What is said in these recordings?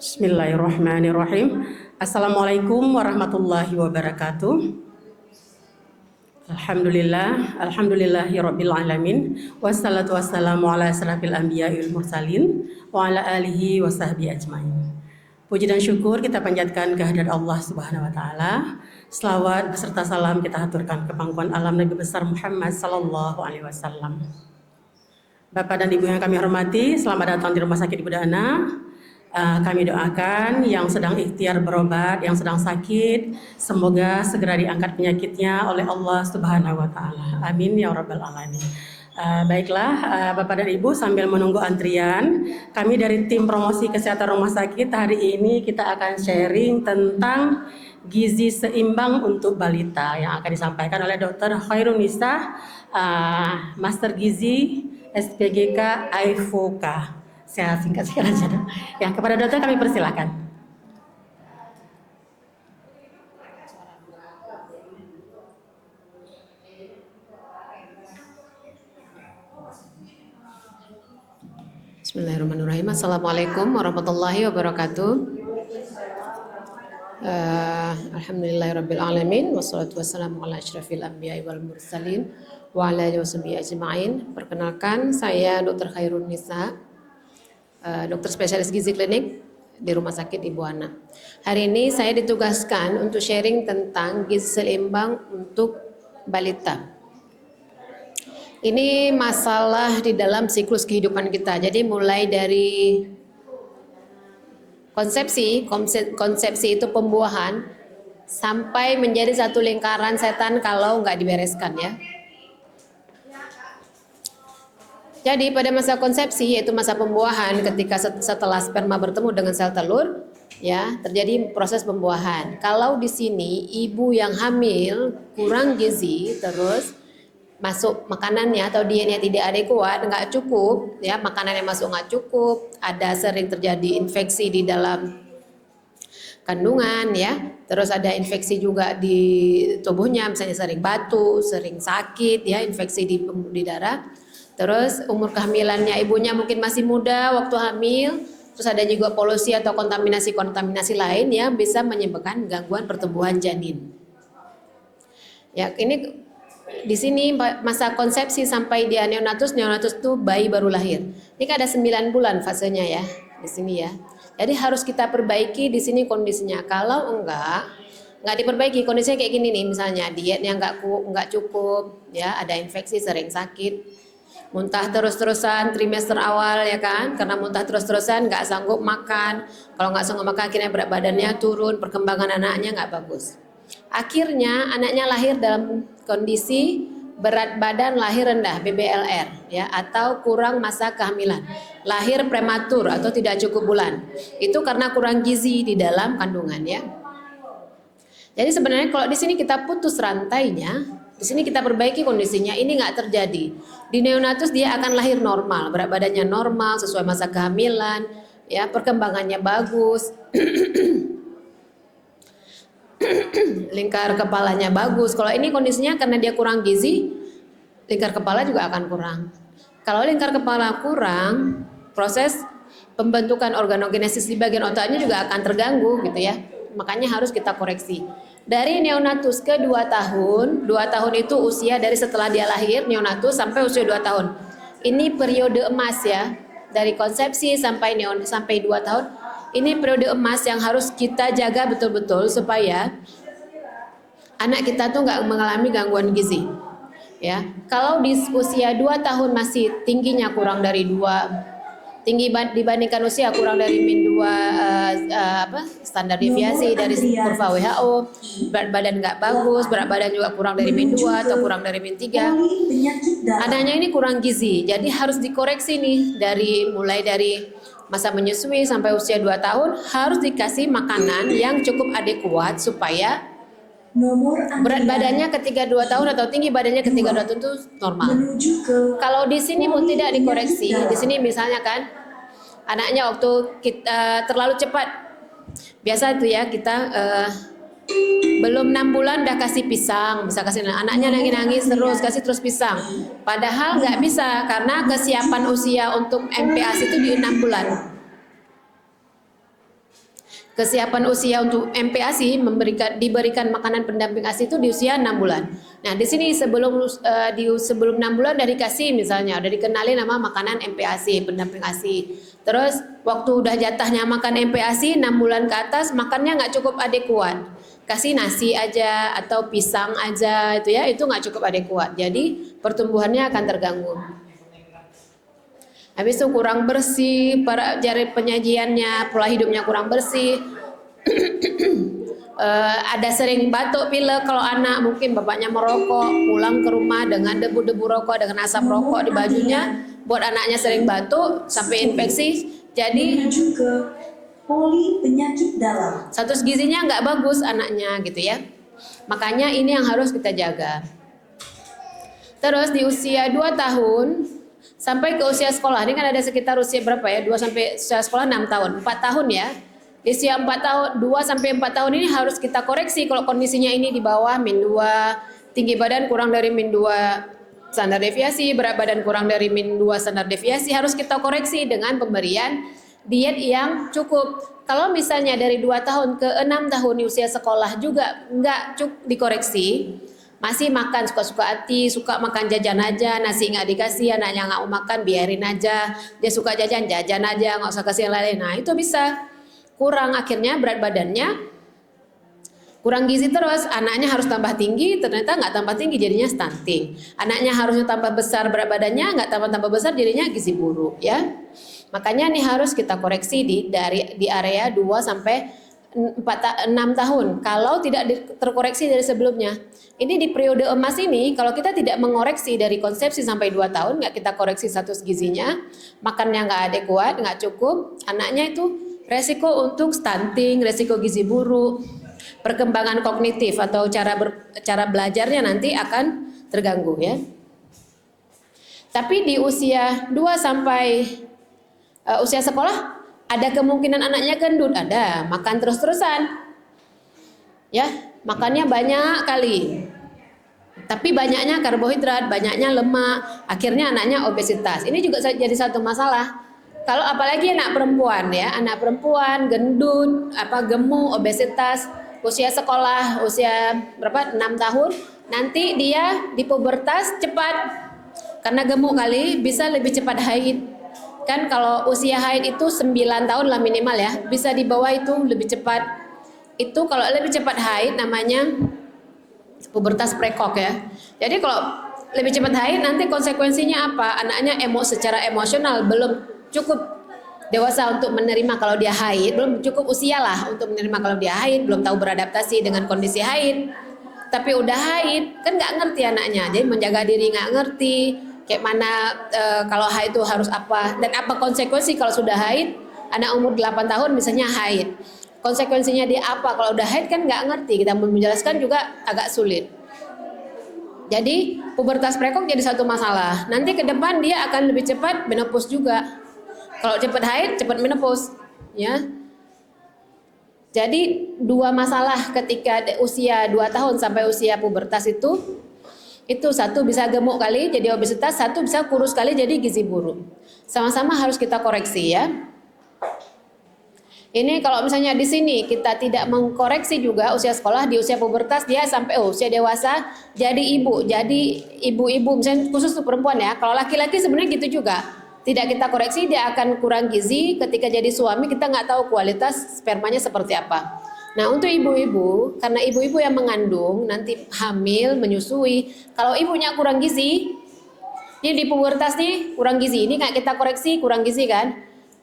Bismillahirrahmanirrahim. Assalamualaikum warahmatullahi wabarakatuh. Alhamdulillahirabbil alamin. Wassalatu wassalamu ala asrafil anbiya'i wal mursalin wa ala alihi wa sahbihi ajmain. Puji dan syukur kita panjatkan kehadirat Allah Subhanahu wa taala. Selawat beserta salam kita haturkan ke pangkuan alam Nabi besar Muhammad sallallahu alaihi wasallam. Bapak dan Ibu yang kami hormati, selamat datang di Rumah Sakit Ibu Dana. Kami doakan yang sedang ikhtiar berobat, yang sedang sakit, semoga segera diangkat penyakitnya oleh Allah Subhanahu wa taala. Amin ya rabbal alamin. Baiklah Bapak dan Ibu, sambil menunggu antrian, kami dari tim promosi kesehatan rumah sakit hari ini kita akan sharing tentang gizi seimbang untuk balita yang akan disampaikan oleh Dr. Khairun Nisa, Master Gizi SPGK AIFOKA. Saya singkat-singkat saja. Ya, kepada dokter kami persilakan. Bismillahirrahmanirrahim. Assalamualaikum warahmatullahi wabarakatuh. Alhamdulillahirabbil alamin wassalatu wassalamu ala asyrafil anbiya'i wal mursalin wa ala alihi washabihi ajmain. Perkenalkan, saya Dr. Khairun Nisa, dokter spesialis gizi klinik di Rumah Sakit Ibu Ana. Hari ini saya ditugaskan untuk sharing tentang gizi seimbang untuk balita. Ini masalah di dalam siklus kehidupan kita. Jadi mulai dari konsepsi itu pembuahan sampai menjadi satu lingkaran setan kalau nggak dibereskan ya. Jadi pada masa konsepsi, yaitu masa pembuahan, ketika setelah sperma bertemu dengan sel telur, ya terjadi proses pembuahan. Kalau di sini ibu yang hamil kurang gizi, terus masuk makanannya atau dietnya tidak adekuat, nggak cukup, ya makanan yang masuk nggak cukup, ada sering terjadi infeksi di dalam kandungan, ya terus ada infeksi juga di tubuhnya, misalnya sering batuk, sering sakit, ya infeksi di darah. Terus umur kehamilannya ibunya mungkin masih muda waktu hamil, terus ada juga polusi atau kontaminasi lain yang bisa menyebabkan gangguan pertumbuhan janin. Ya, ini di sini masa konsepsi sampai dia neonatus itu bayi baru lahir. Ini kan ada 9 bulan fasenya ya di sini ya. Jadi harus kita perbaiki di sini kondisinya. Kalau nggak diperbaiki kondisinya kayak gini nih, misalnya dietnya nggak cukup, ya ada infeksi, sering sakit. Muntah terus-terusan trimester awal ya kan, karena muntah terus-terusan nggak sanggup makan. Kalau nggak sanggup makan akhirnya berat badannya turun, perkembangan anaknya nggak bagus. Akhirnya anaknya lahir dalam kondisi berat badan lahir rendah, BBLR ya, atau kurang masa kehamilan, lahir prematur atau tidak cukup bulan. Itu karena kurang gizi di dalam kandungan ya. Jadi sebenarnya kalau di sini kita putus rantainya, di sini kita perbaiki kondisinya, ini nggak terjadi. Di neonatus dia akan lahir normal, berat badannya normal sesuai masa kehamilan, ya perkembangannya bagus, lingkar kepalanya bagus. Kalau ini kondisinya karena dia kurang gizi, lingkar kepala juga akan kurang. Kalau lingkar kepala kurang, proses pembentukan organogenesis di bagian otaknya juga akan terganggu gitu ya. Makanya harus kita koreksi. Dari neonatus ke 2 tahun, 2 tahun itu usia dari setelah dia lahir, neonatus sampai usia 2 tahun. Ini periode emas ya, dari konsepsi sampai 2 tahun. Ini periode emas yang harus kita jaga betul-betul supaya anak kita tuh nggak mengalami gangguan gizi. Ya, kalau di usia 2 tahun masih tingginya kurang dari 2, tinggi dibandingkan usia kurang dari min 2 standar deviasi dari kurva WHO, berat badan nggak bagus, berat badan juga kurang dari min 2 atau kurang dari min 3. Adanya ini kurang gizi, jadi harus dikoreksi nih mulai dari masa menyusui sampai usia 2 tahun harus dikasih makanan yang cukup adekuat supaya berat badannya ketika 2 tahun atau tinggi badannya ketika 2 tahun itu normal. Kalau di sini mau tidak dikoreksi, di sini misalnya kan anaknya waktu kita terlalu cepat, biasa itu ya kita belum 6 bulan udah kasih pisang, bisa kasih anaknya nangis terus kasih terus pisang. Padahal nggak bisa karena kesiapan usia untuk MPASI itu di 6 bulan. Kesiapan usia untuk MPASI diberikan makanan pendamping ASI itu di usia 6 bulan. Nah, di sini sebelum 6 bulan udah dikasih, misalnya udah dikenalin nama makanan MPASI, pendamping ASI. Terus waktu udah jatahnya makan MPASI 6 bulan ke atas, makannya nggak cukup adekuat. Kasih nasi aja atau pisang aja itu ya, itu nggak cukup adekuat. Jadi pertumbuhannya akan terganggu. Habis itu kurang bersih, jari penyajiannya, pola hidupnya kurang bersih. Ada sering batuk pilek kalau anak, mungkin bapaknya merokok, pulang ke rumah dengan debu-debu rokok, dengan asap rokok di bajunya, buat anaknya sering batuk sampai infeksi. Jadi juga poli penyakit dalam. status gizinya nggak bagus anaknya gitu ya. Makanya ini yang harus kita jaga. Terus di usia 2 tahun sampai ke usia sekolah, ini kan ada sekitar usia berapa ya? 2 sampai usia sekolah 6 tahun, 4 tahun ya. Di usia 4 tahun, 2 sampai 4 tahun ini harus kita koreksi kalau kondisinya ini di bawah -2, tinggi badan kurang dari -2 standar deviasi, berat badan kurang dari -2 standar deviasi, harus kita koreksi dengan pemberian diet yang cukup. Kalau misalnya dari 2 tahun ke 6 tahun di usia sekolah juga nggak cukup dikoreksi, masih makan suka-suka hati, suka makan jajan aja, nasi nggak dikasih, anaknya nggak mau makan, biarin aja, dia suka jajan aja, nggak usah kasih yang lain. Nah itu bisa kurang, akhirnya berat badannya kurang gizi terus, anaknya harus tambah tinggi, ternyata nggak tambah tinggi, jadinya stunting. Anaknya harusnya tambah besar berat badannya, nggak tambah besar, jadinya gizi buruk ya. Makanya ini harus kita koreksi di area 2 sampai 6 tahun. Kalau tidak terkoreksi dari sebelumnya, ini di periode emas ini, kalau kita tidak mengoreksi dari konsepsi sampai 2 tahun, nggak kita koreksi status gizinya, makannya nggak adekuat, nggak cukup, anaknya itu resiko untuk stunting, resiko gizi buruk, perkembangan kognitif atau cara belajarnya nanti akan terganggu ya. Tapi di usia 2 sampai usia sekolah, ada kemungkinan anaknya gendut, ada, makan terus-terusan. Ya, makannya banyak kali. Tapi banyaknya karbohidrat, banyaknya lemak, akhirnya anaknya obesitas. Ini juga jadi satu masalah. Kalau apalagi anak perempuan ya, anak perempuan gendut, gemuk, obesitas, usia sekolah, usia berapa? 6 tahun, nanti dia di pubertas cepat. Karena gemuk kali bisa lebih cepat haid. Kan kalau usia haid itu 9 tahun lah minimal ya, bisa di bawah itu lebih cepat. Itu kalau lebih cepat haid namanya pubertas prekok ya. Jadi kalau lebih cepat haid nanti konsekuensinya apa? Anaknya secara emosional belum cukup dewasa untuk menerima kalau dia haid, belum cukup usia lah untuk menerima kalau dia haid, belum tahu beradaptasi dengan kondisi haid. Tapi udah haid, kan nggak ngerti anaknya, jadi menjaga diri nggak ngerti. Kayak mana kalau haid itu harus apa dan apa konsekuensi kalau sudah haid. Anak umur 8 tahun misalnya haid, konsekuensinya dia apa kalau udah haid kan nggak ngerti, kita menjelaskan juga agak sulit. Jadi pubertas prekok jadi satu masalah. Nanti ke depan dia akan lebih cepat menopause juga. Kalau cepat haid cepat menopause ya. Jadi 2 masalah ketika usia 2 tahun sampai usia pubertas itu satu bisa gemuk kali jadi obesitas, satu bisa kurus kali jadi gizi buruk. Sama-sama harus kita koreksi ya. Ini kalau misalnya di sini kita tidak mengkoreksi juga usia sekolah, di usia pubertas dia sampai usia dewasa jadi ibu-ibu misalnya khusus untuk perempuan ya. Kalau laki-laki sebenarnya gitu juga. Tidak kita koreksi dia akan kurang gizi, ketika jadi suami kita nggak tahu kualitas spermanya seperti apa. Nah untuk ibu-ibu, karena ibu-ibu yang mengandung nanti hamil, menyusui, kalau ibunya kurang gizi, ini di pubertas nih kurang gizi, ini nggak kita koreksi kurang gizi kan?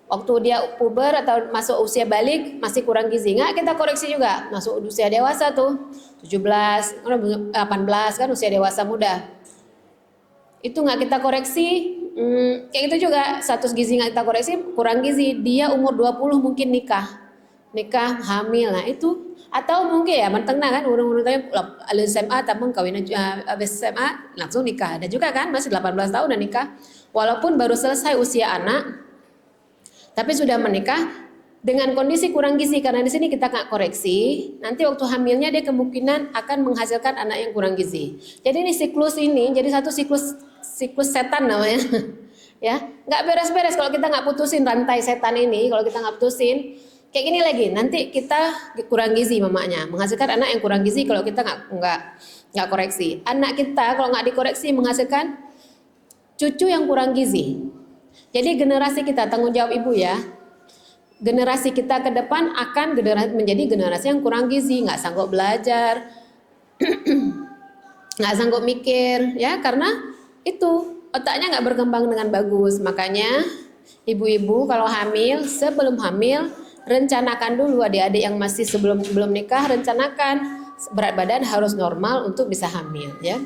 Waktu dia puber atau masuk usia balik masih kurang gizi, nggak kita koreksi juga. Masuk usia dewasa tuh 17, 18 kan usia dewasa muda, itu nggak kita koreksi. Kayak gitu juga status gizi nggak kita koreksi, kurang gizi, dia umur 20 mungkin nikah hamil, nah itu atau mungkin ya mentengna kan umur SMA tapi kawin habis SMA langsung nikah, ada juga kan masih 18 tahun dan nikah walaupun baru selesai usia anak tapi sudah menikah dengan kondisi kurang gizi. Karena di sini kita nggak koreksi, nanti waktu hamilnya dia kemungkinan akan menghasilkan anak yang kurang gizi. Jadi ini siklus ini jadi satu siklus setan namanya ya, nggak beres-beres kalau kita nggak putusin rantai setan ini. Kalau kita nggak putusin Kayak gini lagi, nanti kita kurang gizi mamanya, menghasilkan anak yang kurang gizi kalau kita nggak koreksi. Anak kita kalau nggak dikoreksi menghasilkan cucu yang kurang gizi. Jadi generasi kita, tanggung jawab ibu ya, generasi kita ke depan akan menjadi generasi yang kurang gizi, nggak sanggup belajar, nggak sanggup mikir, ya karena itu otaknya nggak berkembang dengan bagus. Makanya ibu-ibu kalau hamil, sebelum hamil rencanakan dulu, adik-adik yang masih belum nikah, rencanakan berat badan harus normal untuk bisa hamil, ya.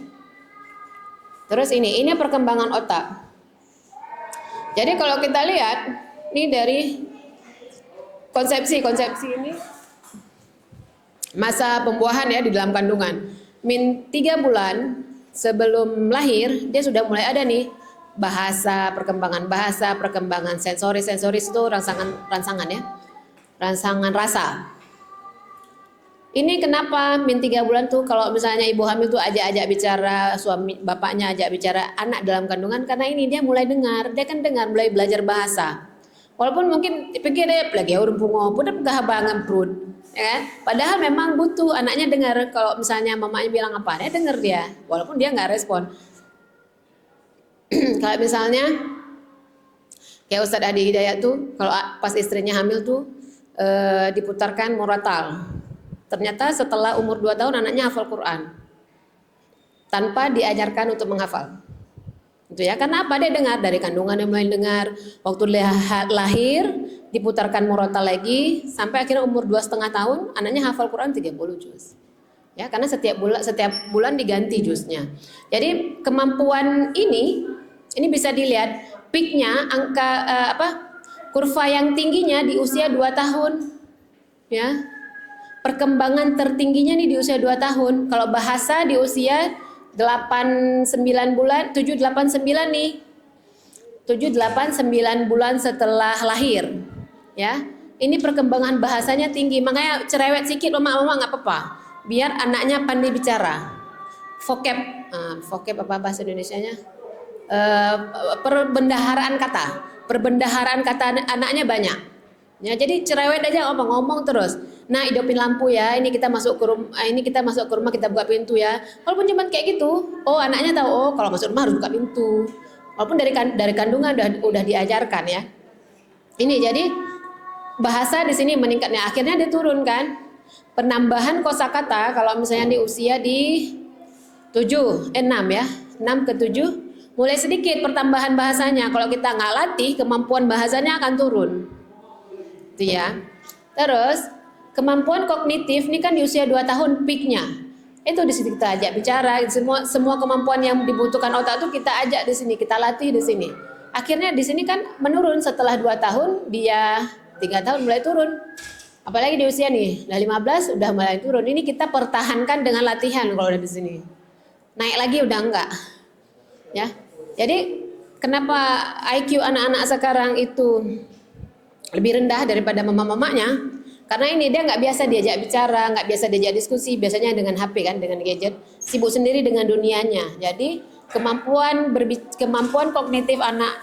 Terus ini perkembangan otak. Jadi kalau kita lihat ini dari konsepsi ini masa pembuahan ya di dalam kandungan. 3 bulan sebelum lahir dia sudah mulai ada nih perkembangan sensoris itu rangsangan ya. Rangsangan rasa. Ini kenapa 3 bulan tuh kalau misalnya ibu hamil tuh ajak bicara bapaknya ajak bicara anak dalam kandungan, karena ini dia mulai dengar, mulai belajar bahasa. Walaupun mungkin pikir dia lagi urung pungo, udah pegah banget perut, ya kan? Padahal memang butuh anaknya dengar kalau misalnya mamanya bilang apa, dia dengar dia, walaupun dia nggak respon. Kalau misalnya kayak Ustadz Adi Hidayat tuh, kalau pas istrinya hamil tuh diputarkan Muratal. Ternyata setelah umur 2 tahun anaknya hafal Quran tanpa diajarkan untuk menghafal. Itu ya, karena apa? Dia dengar dari kandungan, dia mulai dengar, waktu lahir diputarkan Muratal lagi sampai akhirnya umur 2,5 tahun anaknya hafal Quran 30 juz. Ya, karena setiap bulan diganti juznya. Jadi kemampuan ini bisa dilihat peaknya kurva yang tingginya di usia 2 tahun, ya. Perkembangan tertingginya nih di usia 2 tahun. Kalau bahasa di usia 8-9 bulan, 7-8-9 nih. 7-8-9 bulan setelah lahir, ya. Ini perkembangan bahasanya tinggi, makanya cerewet sedikit mama nggak apa-apa. Biar anaknya pandai bicara. Vocab apa bahasa Indonesianya? Perbendaharaan kata anaknya banyak. Ya, jadi cerewet aja ngomong terus. Nah, hidupin lampu ya. Ini kita masuk ke rumah, kita buka pintu ya. Walaupun cuma kayak gitu, anaknya tahu kalau masuk rumah harus buka pintu. Walaupun dari kandungan udah diajarkan ya. Ini jadi bahasa di sini meningkatnya. Akhirnya dia turun kan. Penambahan kosakata kalau misalnya di usia di 6 ya. 6 ke 7 mulai sedikit pertambahan bahasanya. Kalau kita nggak latih, kemampuan bahasanya akan turun. Itu ya. Terus kemampuan kognitif ini kan di usia 2 tahun peaknya. Itu di sini kita ajak bicara, semua kemampuan yang dibutuhkan otak itu kita ajak di sini, kita latih di sini. Akhirnya di sini kan menurun setelah 2 tahun, dia 3 tahun mulai turun. Apalagi di usia nih, udah 15 udah mulai turun. Ini kita pertahankan dengan latihan kalau udah di sini. Naik lagi udah enggak. Ya. Jadi kenapa IQ anak-anak sekarang itu lebih rendah daripada mama-mamanya? Karena ini dia nggak biasa diajak bicara, nggak biasa diajak diskusi, biasanya dengan HP kan, dengan gadget, sibuk sendiri dengan dunianya. Jadi kemampuan kognitif anak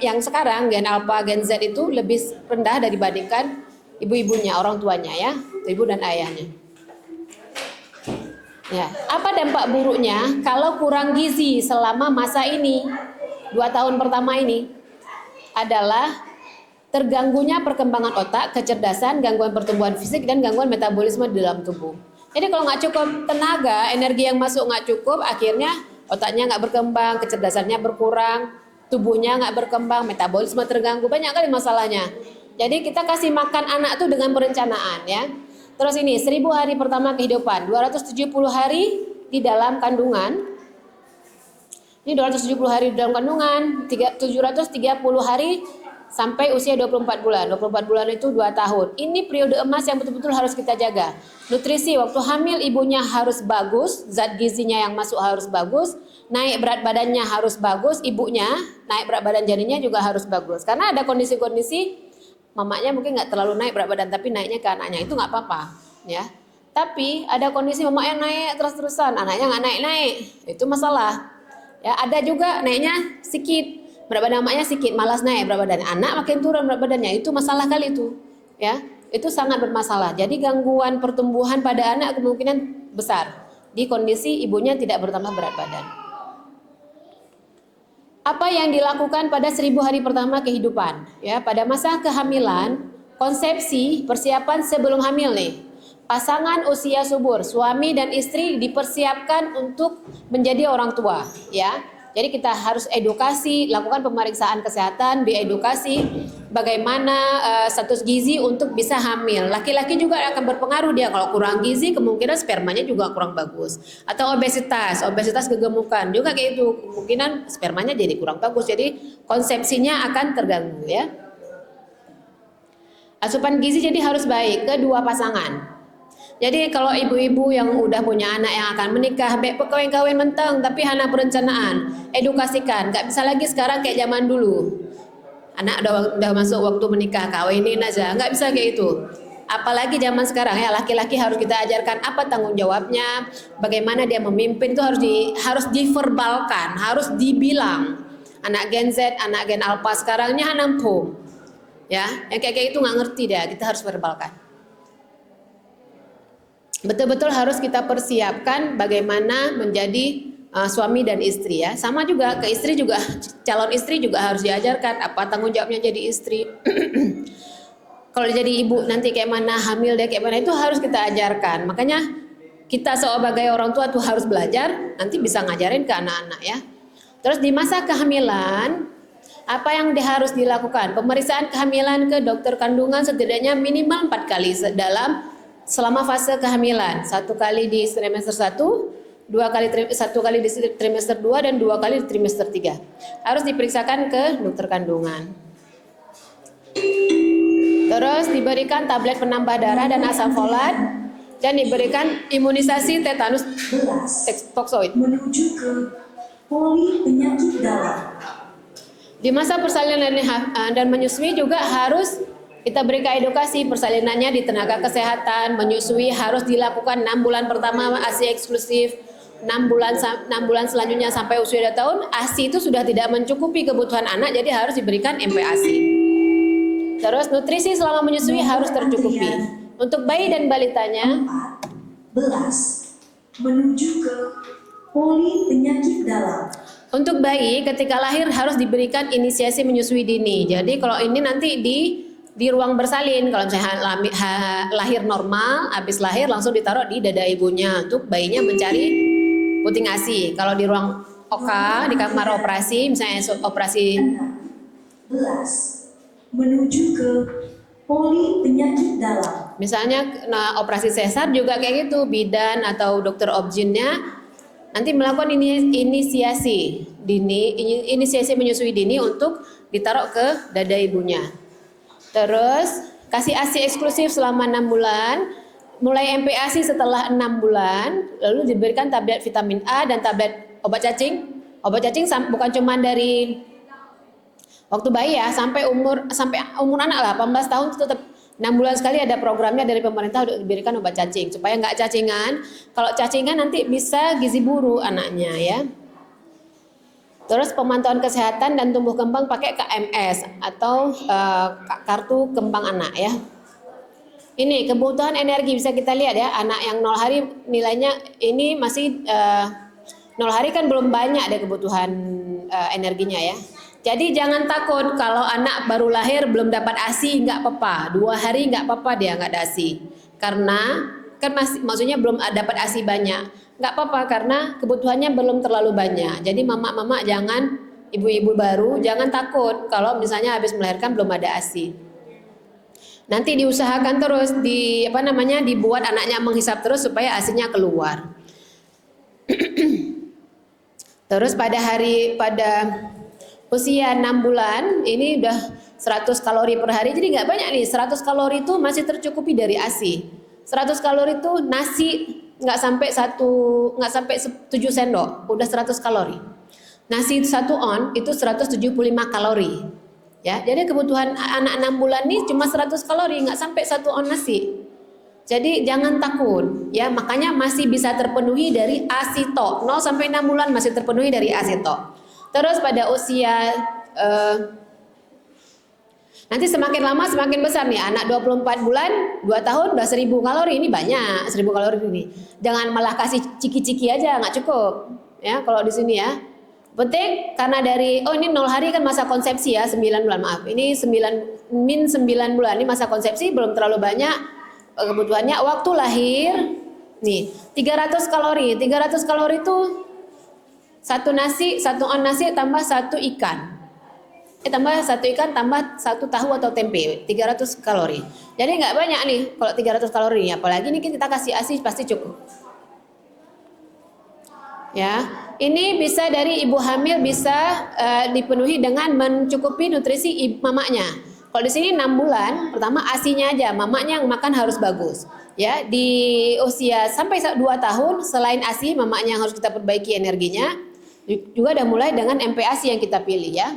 yang sekarang Gen Alpha, Gen Z itu lebih rendah dibandingkan ibu-ibunya, orang tuanya ya, ibu dan ayahnya. Ya, apa dampak buruknya kalau kurang gizi selama masa ini, 2 tahun pertama ini adalah terganggunya perkembangan otak, kecerdasan, gangguan pertumbuhan fisik, dan gangguan metabolisme di dalam tubuh. Jadi kalau nggak cukup tenaga, energi yang masuk nggak cukup, akhirnya otaknya nggak berkembang, kecerdasannya berkurang, tubuhnya nggak berkembang, metabolisme terganggu, banyak kali masalahnya. Jadi kita kasih makan anak tuh dengan perencanaan ya. Terus ini 1000 hari pertama kehidupan, 270 hari di dalam kandungan. Ini 270 hari di dalam kandungan, 730 hari sampai usia 24 bulan. 24 bulan itu 2 tahun. Ini periode emas yang betul-betul harus kita jaga. Nutrisi waktu hamil ibunya harus bagus, zat gizinya yang masuk harus bagus, naik berat badannya harus bagus, ibunya naik berat badan janinnya juga harus bagus. Karena ada kondisi-kondisi mamanya mungkin nggak terlalu naik berat badan tapi naiknya ke anaknya, itu nggak apa-apa ya. Tapi ada kondisi mamanya naik terus-terusan, anaknya nggak naik-naik, itu masalah ya. Ada juga naiknya sedikit, berat badan mamanya sedikit, malas naik berat badan, anak makin turun berat badannya, itu masalah kali itu ya. itu sangat bermasalah. Jadi gangguan pertumbuhan pada anak kemungkinan besar di kondisi ibunya tidak bertambah berat badan. Apa yang dilakukan pada 1000 hari pertama kehidupan? Ya, pada masa kehamilan, konsepsi, persiapan sebelum hamil nih. Pasangan usia subur, suami dan istri dipersiapkan untuk menjadi orang tua, ya. Jadi kita harus edukasi, lakukan pemeriksaan kesehatan, diedukasi bagaimana status gizi untuk bisa hamil. Laki-laki juga akan berpengaruh, dia kalau kurang gizi kemungkinan spermanya juga kurang bagus. Atau obesitas kegemukan juga kayak itu, kemungkinan spermanya jadi kurang bagus. Jadi konsepsinya akan terganggu, ya. Asupan gizi jadi harus baik kedua pasangan. Jadi kalau ibu-ibu yang udah punya anak yang akan menikah, baik kawin-kawin menteng tapi hana perencanaan, edukasikan. Gak bisa lagi sekarang kayak zaman dulu. Anak udah masuk waktu menikah, kawinin aja. Gak bisa kayak itu. Apalagi zaman sekarang ya, laki-laki harus kita ajarkan apa tanggung jawabnya, bagaimana dia memimpin itu harus diverbalkan, harus dibilang. Anak Gen Z, anak Gen Alpha sekarangnya nampung. Ya, yang kayak itu nggak ngerti dia, kita harus verbalkan. Betul-betul harus kita persiapkan bagaimana menjadi suami dan istri, ya. Sama juga ke istri juga, calon istri juga harus diajarkan apa tanggung jawabnya jadi istri. Kalau jadi ibu nanti kayak mana, hamil dia kayak mana, itu harus kita ajarkan. Makanya kita sebagai orang tua tuh harus belajar, nanti bisa ngajarin ke anak-anak, ya. Terus di masa kehamilan, apa yang harus dilakukan? Pemeriksaan kehamilan ke dokter kandungan setidaknya minimal 4 kali selama fase kehamilan. 1 kali di trimester 1, 1 kali di trimester 2, dan 2 kali di trimester 3. Harus diperiksakan ke dokter kandungan. Terus diberikan tablet penambah darah dan asam folat, dan diberikan imunisasi tetanus toksoid. Menuju ke poli penyakit dalam. Di masa persalinan dan menyusui juga harus kita berikan edukasi persalinannya di tenaga kesehatan. Menyusui harus dilakukan 6 bulan pertama ASI eksklusif, 6 bulan selanjutnya sampai usia 2 tahun. ASI itu sudah tidak mencukupi kebutuhan anak, jadi harus diberikan MPASI. Terus nutrisi selama menyusui harus tercukupi. Untuk bayi dan balitanya 14 menuju ke poli penyakit dalam. Untuk bayi ketika lahir harus diberikan inisiasi menyusui dini. Jadi kalau ini nanti di ruang bersalin, kalau misalnya lahir normal, habis lahir langsung ditaruh di dada ibunya untuk bayinya mencari puting ASI. Kalau di ruang OK, di kamar operasi, misalnya operasi 16 menuju ke poli penyakit dalam. Misalnya operasi sesar juga kayak gitu, bidan atau dokter obginnya nanti melakukan inisiasi dini, inisiasi menyusui dini untuk ditaruh ke dada ibunya. Terus kasih ASI eksklusif selama 6 bulan, mulai MPASI setelah 6 bulan, lalu diberikan tablet vitamin A dan tablet obat cacing. Obat cacing bukan cuma dari waktu bayi ya, sampai umur anak lah, 18 tahun tetap 6 bulan sekali ada programnya dari pemerintah untuk diberikan obat cacing supaya nggak cacingan. Kalau cacingan nanti bisa gizi buruk anaknya, ya. Terus pemantauan kesehatan dan tumbuh kembang pakai KMS atau kartu kembang anak, ya. Ini kebutuhan energi bisa kita lihat ya, anak yang 0 hari nilainya ini masih 0 hari kan belum banyak ada kebutuhan energinya, ya. Jadi jangan takut kalau anak baru lahir belum dapat ASI, nggak apa-apa. 2 hari nggak apa-apa dia nggak ada ASI, karena kan maksudnya belum dapat ASI banyak. Nggak apa-apa karena kebutuhannya belum terlalu banyak. Jadi mama jangan, ibu-ibu baru jangan takut kalau misalnya habis melahirkan belum ada ASI. Nanti diusahakan terus dibuat anaknya menghisap terus supaya ASI-nya keluar. Terus pada usia 6 bulan ini udah 100 kalori per hari, jadi nggak banyak nih. 100 kalori itu masih tercukupi dari ASI. 100 kalori itu nasi nggak sampai 7 sendok, udah 100 kalori. Nasi 1 on itu 175 kalori. Ya, jadi kebutuhan anak 6 bulan ini cuma 100 kalori, nggak sampai 1 on nasi. Jadi jangan takut, ya, makanya masih bisa terpenuhi dari ASI tok. 0 sampai 6 bulan masih terpenuhi dari ASI tok. Terus pada usia Nanti semakin lama semakin besar nih. Anak 24 bulan, 2 tahun udah 1000 kalori. Ini banyak, 1000 kalori ini. Jangan malah kasih ciki-ciki aja, nggak cukup. Ya, kalau di sini ya. Penting karena dari ini 0 hari kan masa konsepsi ya, 9 bulan maaf. Ini 9 bulan. Ini masa konsepsi belum terlalu banyak kebutuhannya. Waktu lahir nih 300 kalori. 300 kalori itu satu nasi, satu on nasi tambah satu ikan. Tambah satu ikan tambah satu tahu atau tempe, 300 kalori. Jadi nggak banyak nih kalau 300 kalori, apalagi ini kita kasih ASI pasti cukup. Ya, ini bisa dari ibu hamil bisa dipenuhi dengan mencukupi nutrisi mamanya. Kalau di sini 6 bulan, pertama ASI-nya aja, mamanya yang makan harus bagus. Ya, di usia sampai 2 tahun selain ASI, mamanya yang harus kita perbaiki energinya. Juga udah mulai dengan MPASI yang kita pilih ya.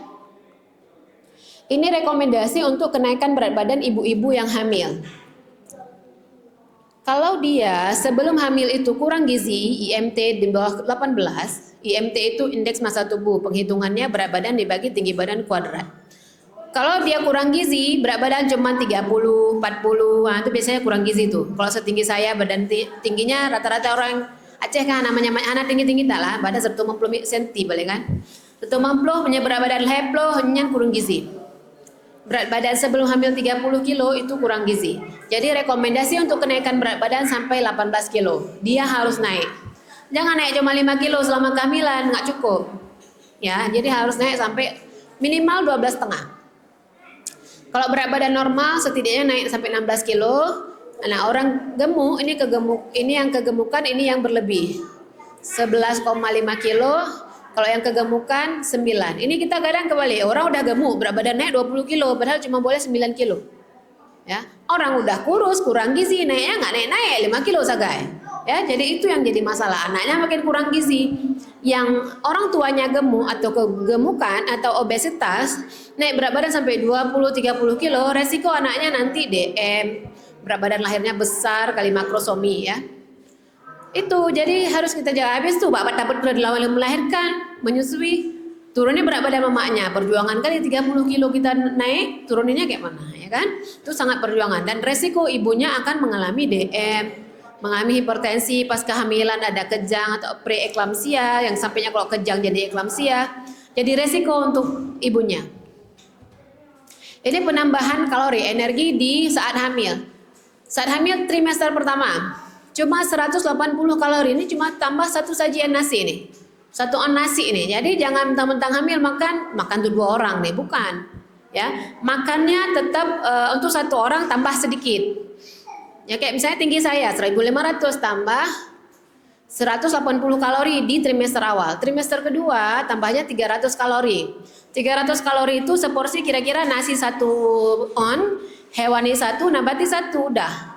Ini rekomendasi untuk kenaikan berat badan ibu-ibu yang hamil. Kalau dia sebelum hamil itu kurang gizi, IMT di bawah 18, IMT itu indeks massa tubuh, penghitungannya berat badan dibagi tinggi badan kuadrat. Kalau dia kurang gizi, berat badan cuma 30, 40, nah itu biasanya kurang gizi tuh. Kalau setinggi saya, badan tingginya rata-rata orang Aceh kan namanya anak tinggi-tinggi tak lah, badan 150 cm boleh kan? 150 punya berat badan heplo, hanya kurang gizi. Berat badan sebelum hamil 30 kilo itu kurang gizi. Jadi rekomendasi untuk kenaikan berat badan sampai 18 kilo. Dia harus naik. Jangan naik cuma 5 kilo selama kehamilan, nggak cukup. Ya, jadi harus naik sampai minimal 12,5. Kalau berat badan normal setidaknya naik sampai 16 kilo. Nah, orang gemuk ini yang kegemukan ini yang berlebih. 11,5 kilo. Kalau yang kegemukan 9. Ini kita kadang kebalik. Orang udah gemuk, berat badan naik 20 kilo, padahal cuma boleh 9 kilo. Ya, orang udah kurus, kurang gizi, naiknya nggak naik-naik 5 kilo sagai. Ya, jadi itu yang jadi masalah. Anaknya makin kurang gizi. Yang orang tuanya gemuk atau kegemukan atau obesitas, naik berat badan sampai 20-30 kilo, resiko anaknya nanti DM, berat badan lahirnya besar kali makrosomi ya. Itu jadi harus kita jaga. Habis tuh bapak dapat melahirkan, menyusui, turunnya berat badan mamanya, perjuangan kali 30 kilo kita naik, turuninnya kayak mana ya kan? Itu sangat perjuangan dan resiko ibunya akan mengalami DM, mengalami hipertensi pas kehamilan, ada kejang atau preeklamsia yang sampainya kalau kejang jadi eklamsia. Jadi resiko untuk ibunya. Ini penambahan kalori energi di saat hamil. Saat hamil trimester pertama. Cuma 180 kalori, ini cuma tambah satu sajian nasi nih. Satu on nasi nih. Jadi jangan mentang-mentang hamil makan tuh 2 orang nih, bukan. Ya, makannya tetap untuk 1 orang tambah sedikit. Ya kayak misalnya tinggi saya 1500 tambah 180 kalori di trimester awal. Trimester kedua tambahnya 300 kalori. 300 kalori itu seporsi kira-kira nasi 1 on, hewani 1, nabati 1 udah.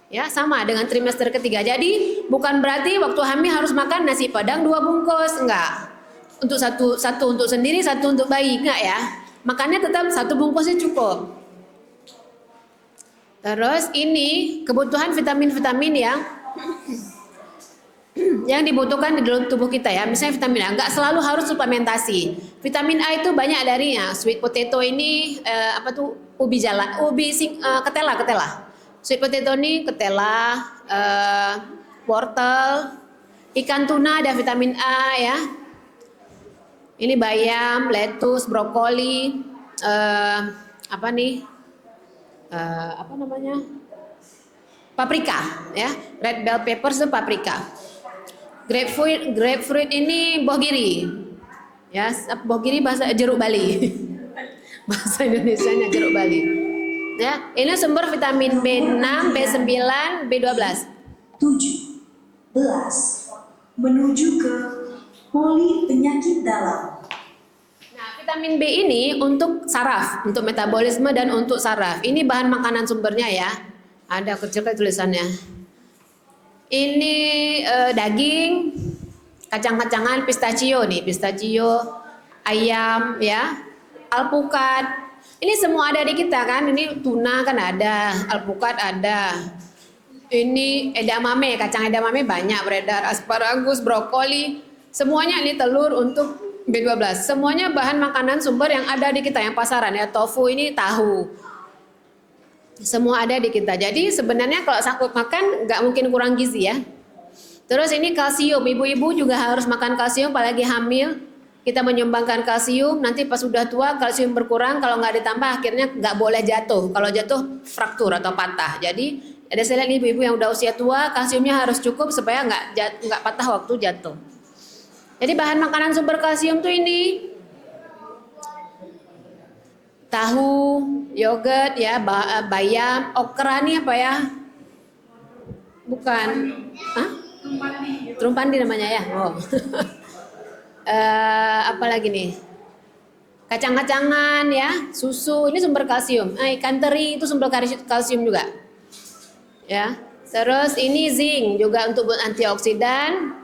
Ya, sama dengan trimester ketiga. Jadi bukan berarti waktu hamil harus makan nasi padang 2 bungkus, enggak. Untuk satu untuk sendiri, 1 untuk bayi, enggak ya. Makannya tetap 1 bungkusnya cukup. Terus ini kebutuhan vitamin-vitamin yang dibutuhkan di dalam tubuh kita ya. Misalnya vitamin A, enggak selalu harus suplementasi. Vitamin A itu banyak dari sweet potato ini ketela. Sweet potato ini ketela, wortel, ikan tuna ada vitamin A ya. Ini bayam, lettuce, brokoli, paprika ya. Red bell peppers itu paprika. Grapefruit ini bohgiri. Ya, bohgiri bahasa jeruk Bali. Bahasa Indonesianya jeruk Bali. Ya, ini sumber vitamin B6, B9, B12. 17 menuju ke poli penyakit dalam. Nah, vitamin B ini untuk saraf, untuk metabolisme dan untuk saraf. Ini bahan makanan sumbernya ya. Ada kecil tulisannya. Ini daging, kacang-kacangan, pistachio, ayam ya, alpukat. Ini semua ada di kita kan. Ini tuna kan ada, alpukat ada. Ini kacang edamame banyak beredar, asparagus, brokoli, semuanya ini telur untuk B12. Semuanya bahan makanan sumber yang ada di kita, yang pasaran ya, tofu ini, tahu. Semua ada di kita. Jadi sebenarnya kalau sanggup makan nggak mungkin kurang gizi ya. Terus ini kalsium, ibu-ibu juga harus makan kalsium, apalagi hamil. Kita menyumbangkan kalsium, nanti pas sudah tua kalsium berkurang, kalau nggak ditambah akhirnya nggak boleh jatuh. Kalau jatuh fraktur atau patah. Jadi ada saya lihat ibu-ibu yang udah usia tua, kalsiumnya harus cukup supaya nggak patah waktu jatuh. Jadi bahan makanan sumber kalsium tuh ini tahu, yogurt ya, bayam, okra nih apa ya? Bukan, hah? Trumpandi namanya ya. Oh. Apa lagi nih? Kacang-kacangan ya, susu ini sumber kalsium. Ikan teri itu sumber kalsium juga. Ya. Terus ini zinc juga untuk antioksidan.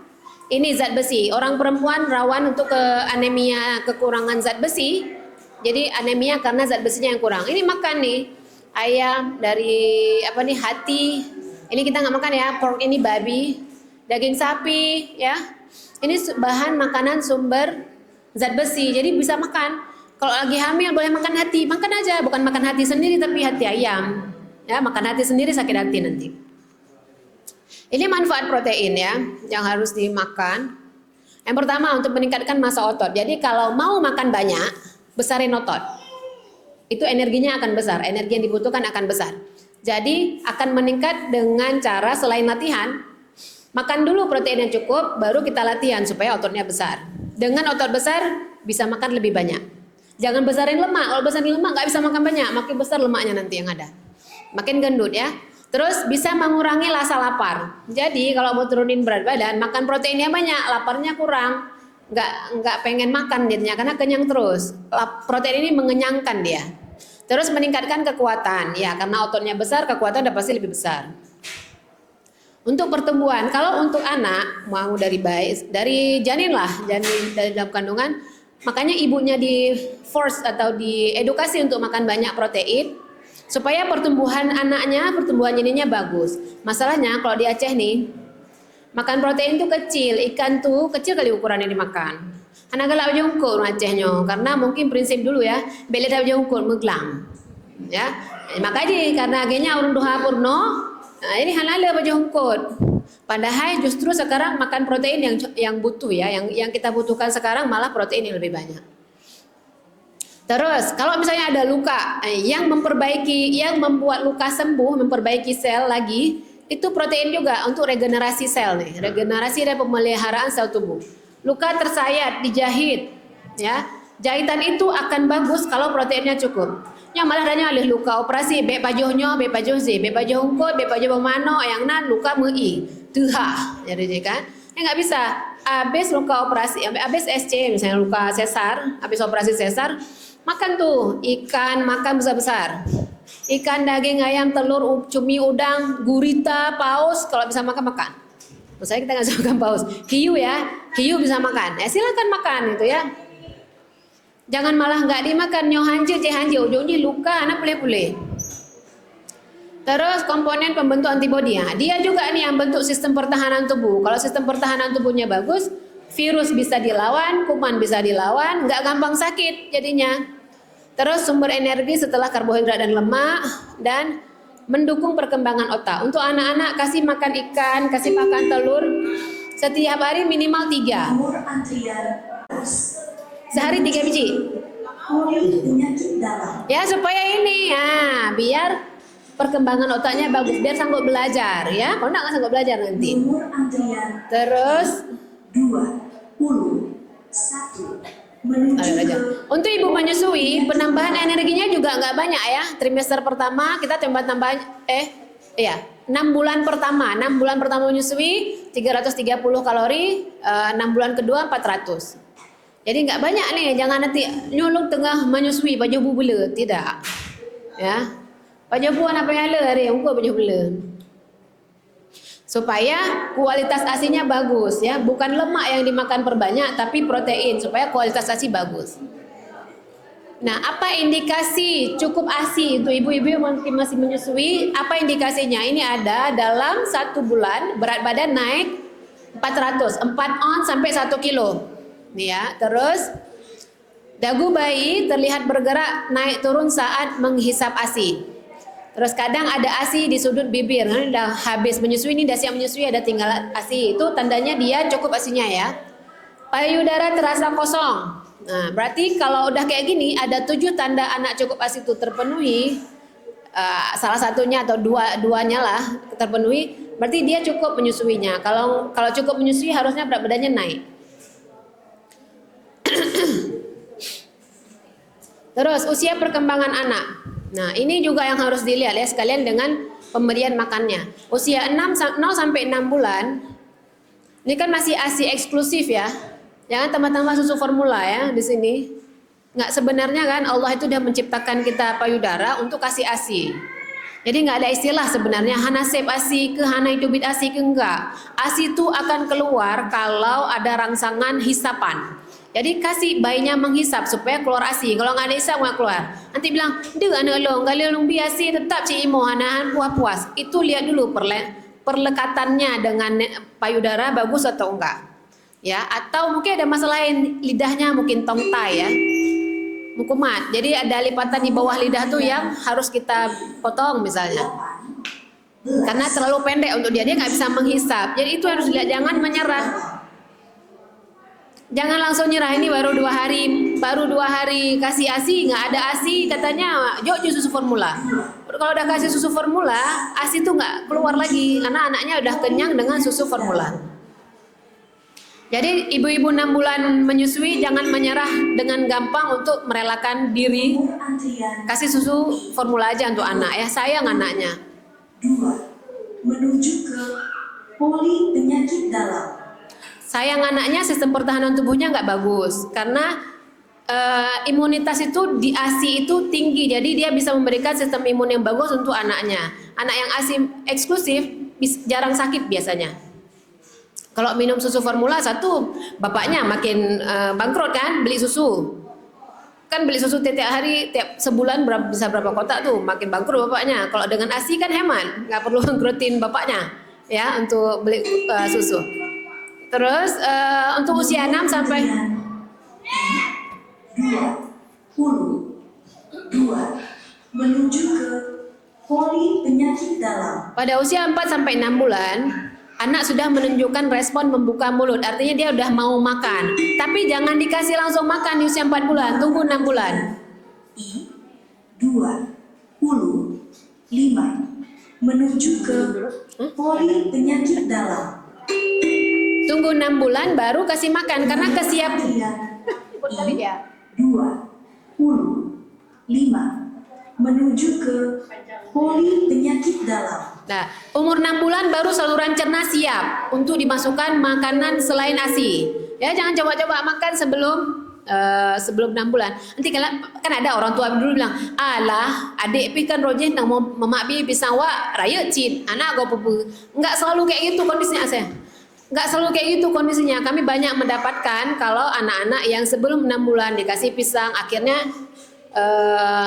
Ini zat besi. Orang perempuan rawan untuk anemia, kekurangan zat besi. Jadi anemia karena zat besinya yang kurang. Ini makan nih ayam dari apa nih, hati. Ini kita nggak makan ya. Pork ini babi, daging sapi ya. Ini bahan makanan sumber zat besi. Jadi bisa makan. Kalau lagi hamil boleh makan hati, makan aja. Bukan makan hati sendiri tapi hati ayam. Ya, makan hati sendiri sakit hati nanti. Ini manfaat protein ya, yang harus dimakan. Yang pertama untuk meningkatkan massa otot. Jadi kalau mau makan banyak, besarin otot. Itu energinya akan besar, energi yang dibutuhkan akan besar. Jadi akan meningkat dengan cara selain latihan, makan dulu protein yang cukup, baru kita latihan supaya ototnya besar. Dengan otot besar bisa makan lebih banyak. Jangan besarin lemak. Kalau besarin lemak nggak bisa makan banyak, makin besar lemaknya nanti yang ada. Makin gendut ya. Terus bisa mengurangi rasa lapar. Jadi kalau mau turunin berat badan, makan proteinnya banyak, laparnya kurang. Nggak pengen makan jadinya karena kenyang terus. Protein ini mengenyangkan dia. Terus meningkatkan kekuatan. Ya, karena ototnya besar, kekuatan udah pasti lebih besar. Untuk pertumbuhan, kalau untuk anak mau dari janin lah, janin dari dalam kandungan, makanya ibunya di force atau diedukasi untuk makan banyak protein. Supaya pertumbuhan anaknya, pertumbuhan janinnya bagus. Masalahnya kalau di Aceh nih, makan protein tuh kecil, ikan tuh kecil kali ukuran yang dimakan. Anak galak jongkok Acehnya, karena mungkin prinsip dulu ya, beli dah jongkok meglang. Ya, makanya karena akhirnya urun duha purno, nah ini halal jongkok. Padahal justru sekarang makan protein yang butuh ya, yang kita butuhkan sekarang malah protein yang lebih banyak. Terus kalau misalnya ada luka yang memperbaiki, yang membuat luka sembuh, memperbaiki sel lagi, itu protein juga untuk regenerasi sel nih, regenerasi dan pemeliharaan sel tubuh. Luka tersayat, dijahit, ya, jahitan itu akan bagus kalau proteinnya cukup. Yang malah adanya oleh luka operasi, bek pajuhnya, bek pajuh Z, bek pajuh ungkut, bek pajuh bemano, yang nan luka mei, tuha, jadi kan? Nggak bisa. Habis luka operasi, habis SC misalnya luka sesar, habis operasi sesar. Makan tuh ikan, makan besar-besar. Ikan, daging, ayam, telur, cumi, udang, gurita, paus. Kalau bisa makan. Maksudnya kita nggak bisa makan paus. Hiu ya, hiu bisa makan. Silakan makan itu ya. Jangan malah nggak dimakan. Nyohanje, cehanje, ujungnya luka, anak pulih-pulih. Terus komponen pembentuk antibodi ya. Dia juga nih yang bentuk sistem pertahanan tubuh. Kalau sistem pertahanan tubuhnya bagus, virus bisa dilawan, kuman bisa dilawan, nggak gampang sakit jadinya. Terus sumber energi setelah karbohidrat dan lemak, dan mendukung perkembangan otak. Untuk anak-anak kasih makan ikan, kasih makan telur setiap hari minimal 3. Nomor antrian Sehari 3 biji. penyakit dalam. Ya supaya ini ya biar perkembangan otaknya bagus, biar sanggup belajar ya. Kalau nggak sanggup belajar nanti. Nomor antrian Terus 21 menuju ke untuk ibu menyusui, penambahan energinya juga nggak banyak ya. Trimester pertama kita tambah 6 bulan pertama, 6 bulan pertama menyusui 330 kalori, 6 bulan kedua 400. Jadi nggak banyak nih, jangan nanti nyuluk tengah menyusui baju bubule, tidak. Ya. Baju buan apa yang le, ungkul baju bubule. Supaya kualitas ASI-nya bagus ya, bukan lemak yang dimakan perbanyak tapi protein supaya kualitas ASI bagus. Nah, apa indikasi cukup ASI untuk ibu-ibu yang masih menyusui? Apa indikasinya? Ini ada dalam 1 bulan berat badan naik 400, 4 on sampai 1 kilo. nih ya. Terus dagu bayi terlihat bergerak naik turun saat menghisap ASI. Terus kadang ada ASI di sudut bibir. Nah, udah habis menyusui, ini udah siap menyusui, ada tinggal ASI. Itu tandanya dia cukup ASInya ya. Payudara terasa kosong. Nah, berarti kalau udah kayak gini, ada 7 tanda anak cukup ASI itu terpenuhi. Salah satunya atau duanya lah terpenuhi, berarti dia cukup menyusuinya. Kalau cukup menyusui harusnya berat badannya naik. Terus usia perkembangan anak. Nah, ini juga yang harus dilihat ya sekalian dengan pemberian makannya. Usia 0 sampai 6 bulan. Ini kan masih ASI eksklusif ya. Jangan tambah-tambah susu formula ya di sini. Nggak, sebenarnya kan Allah itu udah menciptakan kita payudara untuk kasih ASI. Jadi nggak ada istilah sebenarnya hanasep ASI ke hanai-tubit ASI ke enggak. ASI itu akan keluar kalau ada rangsangan hisapan. Jadi kasih bayinya menghisap supaya keluar ASI. Kalau nggak ada hisap nggak keluar. Nanti bilang, "Dek anak long, kalau long biasi tetap cik imo hanahan puas-puas." Itu lihat dulu perlekatannya dengan payudara bagus atau enggak. Ya, atau mungkin ada masalah lain, lidahnya mungkin tongtai ya. Mukumat. Jadi ada lipatan di bawah lidah tuh yang harus kita potong misalnya. Karena terlalu pendek untuk dia nggak bisa menghisap. Jadi itu harus dilihat, jangan menyerah. Jangan langsung nyerah, ini baru 2 hari kasih ASI, nggak ada ASI katanya, yuk susu formula. Kalau udah kasih susu formula, ASI tuh nggak keluar lagi karena anaknya udah kenyang dengan susu formula. Jadi ibu-ibu 6 bulan menyusui jangan menyerah dengan gampang untuk merelakan diri kasih susu formula aja untuk anak ya, sayang anaknya. 2. Menuju ke poli penyakit dalam. Sayang anaknya, sistem pertahanan tubuhnya nggak bagus karena imunitas itu di ASI itu tinggi, jadi dia bisa memberikan sistem imun yang bagus untuk anaknya. Anak yang ASI eksklusif jarang sakit biasanya. Kalau minum susu formula, satu bapaknya makin bangkrut kan, beli susu. Kan beli susu tiap hari, tiap sebulan bisa berapa kotak tuh, makin bangkrut bapaknya. Kalau dengan ASI kan hemat, nggak perlu bangkrutin bapaknya ya untuk beli susu. Terus untuk usia 6 sampai 2 menuju ke poli penyakit dalam. pada usia 4 sampai 6 bulan, anak sudah menunjukkan respon membuka mulut, artinya dia udah mau makan. Tapi jangan dikasih langsung makan di usia 4 bulan, tunggu 6 bulan. 5 menuju ke poli penyakit dalam. Tunggu 6 bulan baru kasih makan karena kesiap. 5 menuju ke poli penyakit dalam. Nah, umur 6 bulan baru saluran cerna siap untuk dimasukkan makanan selain ASI. Ya, jangan coba-coba makan sebelum 6 bulan. Nanti kan ada orang tua dulu bilang, "Alah, adik pi kan rojeh nang mamak pi pisang wa raya cin, anak go pupu." Enggak selalu kayak gitu kondisinya, saya. Enggak selalu kayak gitu kondisinya. Kami banyak mendapatkan kalau anak-anak yang sebelum 6 bulan dikasih pisang akhirnya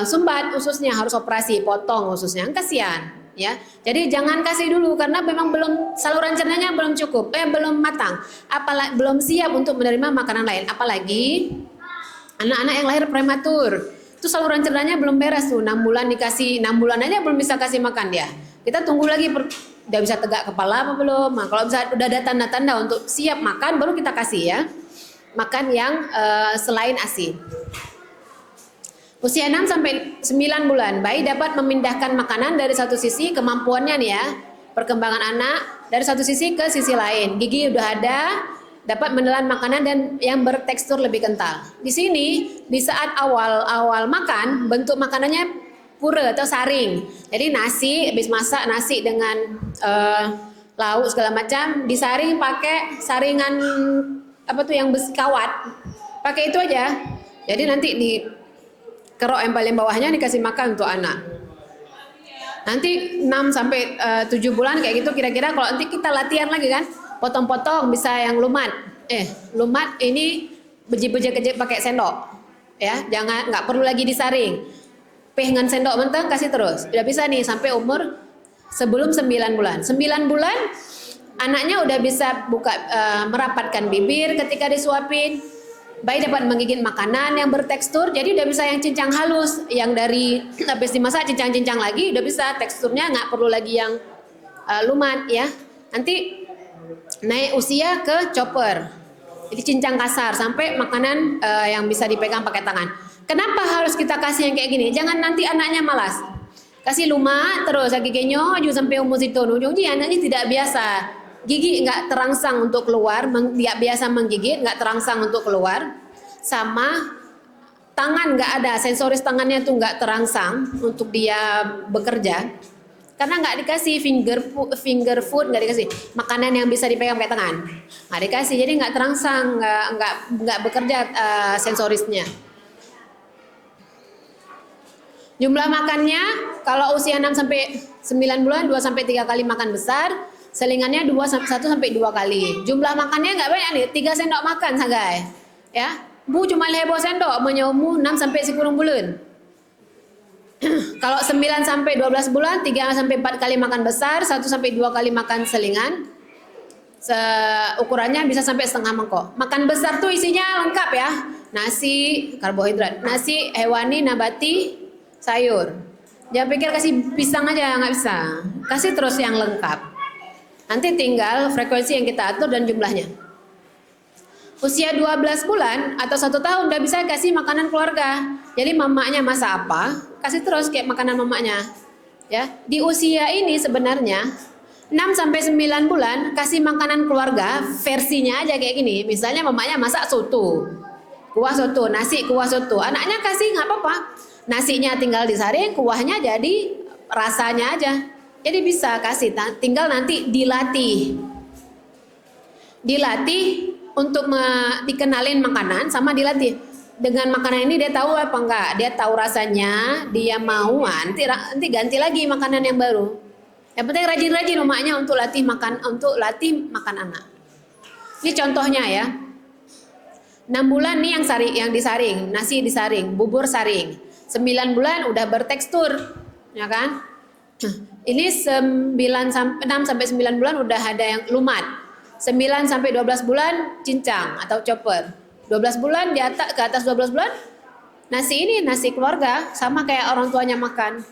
sumbat ususnya, harus operasi, potong ususnya. Kasihan. Ya, jadi jangan kasih dulu karena memang saluran cernanya belum cukup, belum matang, apalagi belum siap untuk menerima makanan lain. Apalagi anak-anak yang lahir prematur, itu saluran cernanya belum beres tuh, 6 bulan dikasih, 6 bulan aja belum bisa kasih makan dia. Kita tunggu lagi, udah bisa tegak kepala apa belum? Nah, kalau bisa udah ada tanda-tanda untuk siap makan, baru kita kasih ya, makan yang selain ASI. Usia 6 sampai 9 bulan, bayi dapat memindahkan makanan dari satu sisi, kemampuannya nih ya, perkembangan anak dari satu sisi ke sisi lain. Gigi udah ada, dapat menelan makanan dan yang bertekstur lebih kental. Di sini di saat awal makan, bentuk makanannya pura atau saring. Jadi nasi, habis masak nasi dengan lauk segala macam, disaring pakai saringan apa tuh yang besi kawat. Pakai itu aja. Jadi nanti di kerok yang paling bawahnya dikasih makan untuk anak. Nanti 6 sampai 7 bulan kayak gitu kira-kira, kalau nanti kita latihan lagi kan, potong-potong bisa yang lumat. Lumat ini beji-beji kecil pakai sendok. Ya, nggak perlu lagi disaring. Dengan sendok mentah kasih terus. Udah bisa nih sampai umur sebelum 9 bulan. 9 bulan anaknya udah bisa merapatkan bibir ketika disuapin. bayi dapat menggigit makanan yang bertekstur, jadi udah bisa yang cincang halus, yang dari habis dimasak cincang-cincang lagi udah bisa, teksturnya nggak perlu lagi yang lumat ya. Nanti naik usia ke chopper, jadi cincang kasar sampai makanan yang bisa dipegang pakai tangan. Kenapa harus kita kasih yang kayak gini? Jangan nanti anaknya malas. Kasih lumat terus giginya aju sampai umur situ, ujungnya anaknya tidak biasa. Gigi nggak terangsang untuk keluar, nggak biasa menggigit, nggak terangsang untuk keluar, sama tangan nggak ada, sensoris tangannya tuh nggak terangsang untuk dia bekerja, karena nggak dikasih finger food, nggak dikasih makanan yang bisa dipegang pakai tangan, nggak dikasih, jadi nggak terangsang, nggak bekerja sensorisnya. Jumlah makannya kalau usia 6 sampai 9 bulan 2 sampai 3 kali makan besar, selingannya 1 sampai 2 kali. Jumlah makannya nggak banyak nih, 3 sendok makan sagai. Ya, Bu cuma lebo sendok menyomu 6 sampai 10 bulan. Kalau 9 sampai 12 bulan 3 sampai 4 kali makan besar, 1 sampai 2 kali makan selingan. Ukurannya bisa sampai setengah mangkok. Makan besar tuh isinya lengkap ya. Nasi, karbohidrat, nasi hewani, nabati, sayur. Jangan pikir kasih pisang aja, nggak bisa. Kasih terus yang lengkap. Nanti tinggal frekuensi yang kita atur dan jumlahnya. Usia 12 bulan atau 1 tahun udah bisa kasih makanan keluarga. Jadi mamanya masak apa, kasih terus kayak makanan mamanya. Ya, di usia ini sebenarnya 6 sampai 9 bulan kasih makanan keluarga versinya aja kayak gini. Misalnya mamanya masak soto. Kuah soto, nasi kuah soto. Anaknya kasih nggak apa-apa. Nasinya tinggal disaring, kuahnya jadi rasanya aja. Jadi bisa kasih, tinggal nanti dilatih untuk dikenalin makanan, sama dilatih dengan makanan ini dia tahu apa enggak, dia tahu rasanya, dia mau, nanti ganti lagi makanan yang baru. Yang penting rajin-rajin emaknya untuk latih makan anak. Ini contohnya ya. 6 bulan nih yang disaring, nasi disaring, bubur saring. 9 bulan udah bertekstur, ya kan? Ini 6 sampai 9 bulan udah ada yang lumat. 9 sampai 12 bulan cincang atau chopper. 12 bulan ke atas 12 bulan nasi keluarga sama kayak orang tuanya makan.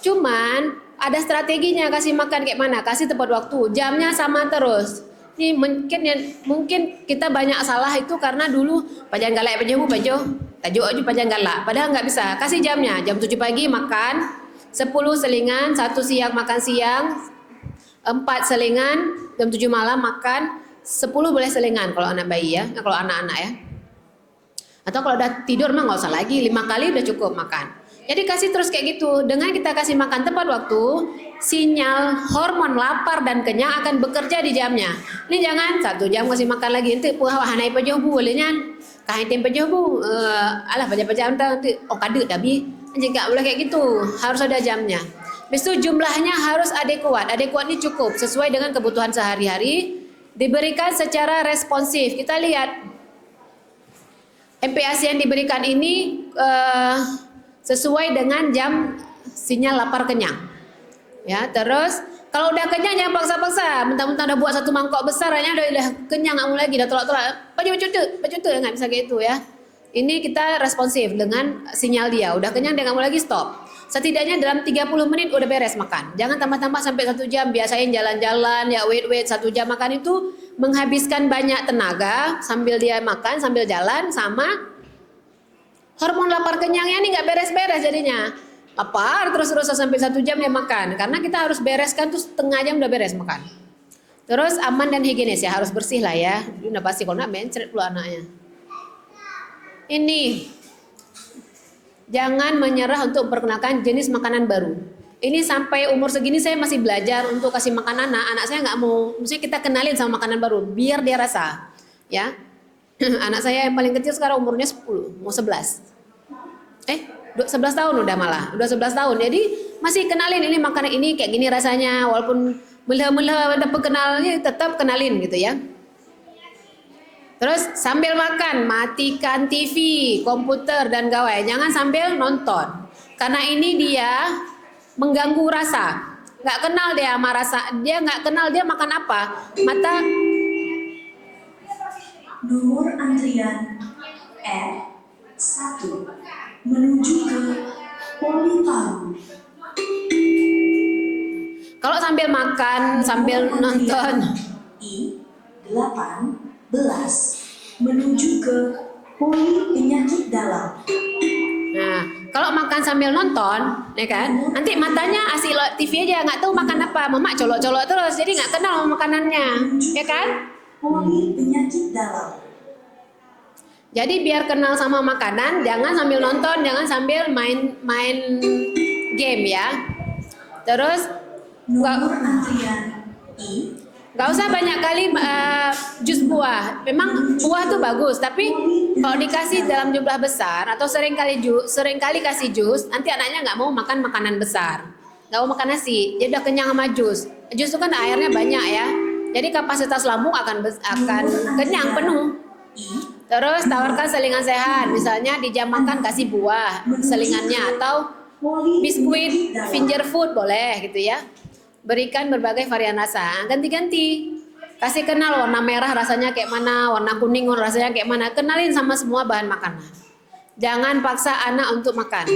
Cuman ada strateginya kasih makan kayak mana? Kasih tepat waktu, jamnya sama terus. Ini mungkin kita banyak salah itu karena dulu pajan galak tajuk aja pajan galak. Padahal nggak bisa. Kasih jamnya, jam 7 pagi makan, 10 selingan, 1 siang makan siang, 4 selingan, jam 7 malam makan, 10 boleh selingan kalau anak bayi ya, kalau anak-anak ya. Atau kalau udah tidur mah nggak usah lagi, 5 kali udah cukup makan. Jadi kasih terus kayak gitu. Dengan kita kasih makan tepat waktu, sinyal hormon lapar dan kenyang akan bekerja di jamnya. Ini jangan 1 jam kasih makan lagi, nanti hanai pajoh bu bolehnya. Kain tempe pajoh bu, alah pajak-pajak nanti kadek tapi nggak boleh kayak gitu. Harus ada jamnya. Habis itu jumlahnya harus adekuat. Adekuat ini cukup sesuai dengan kebutuhan sehari-hari, diberikan secara responsif. Kita lihat MPASI yang diberikan ini sesuai dengan jam sinyal lapar kenyang. Ya, terus kalau udah kenyang jangan paksa-paksa. Mentang-mentang udah buat 1 mangkok besar, udah kenyang nggak mau lagi, udah tolak-tolak. Baju nggak bisa gitu ya. Ini kita responsif dengan sinyal dia. Udah kenyang dia nggak mau lagi, stop. Setidaknya dalam 30 menit udah beres makan. Jangan tambah-tambah sampai 1 jam. Biasain jalan-jalan, ya wait 1 jam makan itu menghabiskan banyak tenaga sambil dia makan, sambil jalan, sama hormon lapar kenyangnya ini nggak beres-beres jadinya. Lapar terus sampai 1 jam dia makan. Karena kita harus bereskan tuh setengah jam udah beres makan. Terus aman dan higienis ya, harus bersih lah ya. Udah pasti kalau nggak mencret pula anaknya. Ini jangan menyerah untuk memperkenalkan jenis makanan baru. Ini sampai umur segini saya masih belajar untuk kasih makan anak. Anak saya nggak mau, maksudnya kita kenalin sama makanan baru biar dia rasa. Ya. Anak saya yang paling kecil sekarang umurnya 10, mau 11. 11 tahun udah malah. Udah 11 tahun. Jadi masih kenalin ini makanan ini kayak gini rasanya, walaupun melah-melah ada pengenalnya tetap kenalin gitu ya. Terus sambil makan matikan TV, komputer dan gawai. Jangan sambil nonton. Karena ini dia mengganggu rasa. Nggak kenal dia sama rasa. Dia nggak kenal dia makan apa. Nomor antrian R1 menuju ke Poli Palu. Kalau sambil makan, sambil nonton, I-18 menuju ke Poli Penyakit Dalam. nah kalau makan sambil nonton, ya kan, nanti matanya asik TV aja, nggak tahu makan apa, mamak colok-colok terus, jadi nggak kenal sama makanannya, ya kan? Poli Penyakit Dalam. Jadi biar kenal sama makanan, jangan sambil nonton, jangan sambil main game ya. Terus Nomor antrian nggak usah banyak kali jus buah. Memang buah tuh bagus, tapi kalau dikasih dalam jumlah besar atau sering kali kasih jus, nanti anaknya nggak mau makan makanan besar, nggak mau makan nasi. Dia udah kenyang sama jus. Jus itu kan airnya banyak ya, jadi kapasitas lambung akan kenyang penuh. Terus tawarkan selingan sehat, misalnya di jam makan kasih buah selingannya, atau biskuit, finger food boleh gitu ya. Berikan berbagai varian rasa, ganti-ganti. Kasih kenal warna merah rasanya kayak mana, warna kuning rasanya kayak mana. Kenalin sama semua bahan makanan. Jangan paksa anak untuk makan.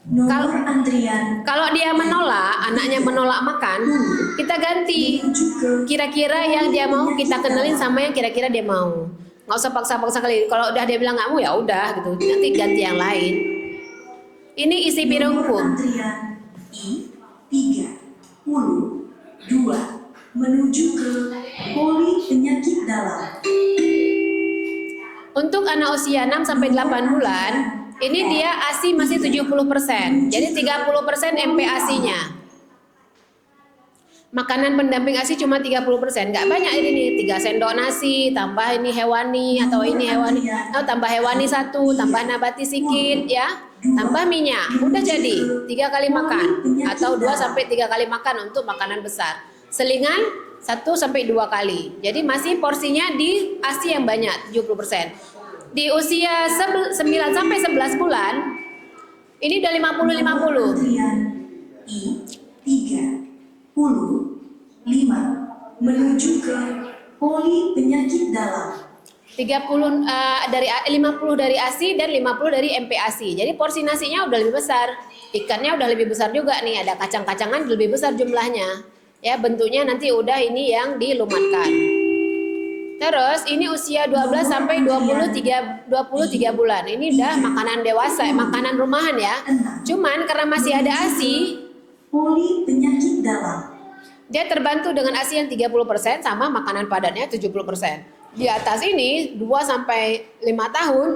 Nomor antrian Kalau dia menolak, anaknya menolak makan, kita ganti. Kira-kira yang dia mau kita kenalin sama yang kira-kira dia mau. Nggak usah paksa-paksa kali. Kalau udah dia bilang nggak mau ya udah gitu. Nanti ganti yang lain. Ini isi piringku. antrian I-32 menuju ke Poli Penyakit Dalam. Untuk anak usia 6 sampai 8 bulan, ini dia ASI masih 70%. Jadi 30% MPASI-nya. Makanan pendamping ASI cuma 30%. Nggak banyak ini nih, 3 sendok nasi, tambah ini hewani atau ini hewani, atau tambah hewani 1, tambah nabati sedikit ya. Tambah minyak, udah jadi 3 kali makan atau 2 sampai 3 kali makan untuk makanan besar. Selingan 1 sampai 2 kali. Jadi masih porsinya di ASI yang banyak, 70%. Di usia 9 sampai 11 bulan ini udah 50-50. Antrian I-35 menuju ke Poli Penyakit Dalam. 50 dari ASI dan 50 dari MPASI. Jadi porsi nasinya udah lebih besar. Ikannya udah lebih besar juga nih, ada kacang-kacangan lebih besar jumlahnya. Ya, bentuknya nanti udah ini yang dilumatkan. Terus ini usia 12 sampai 23 bulan. Ini udah makanan dewasa, makanan rumahan ya. Cuman karena masih ada ASI, Poli Penyakit Dalam. dia terbantu dengan ASI yang 30% sama makanan padatnya 70%. Di atas ini 2 sampai 5 tahun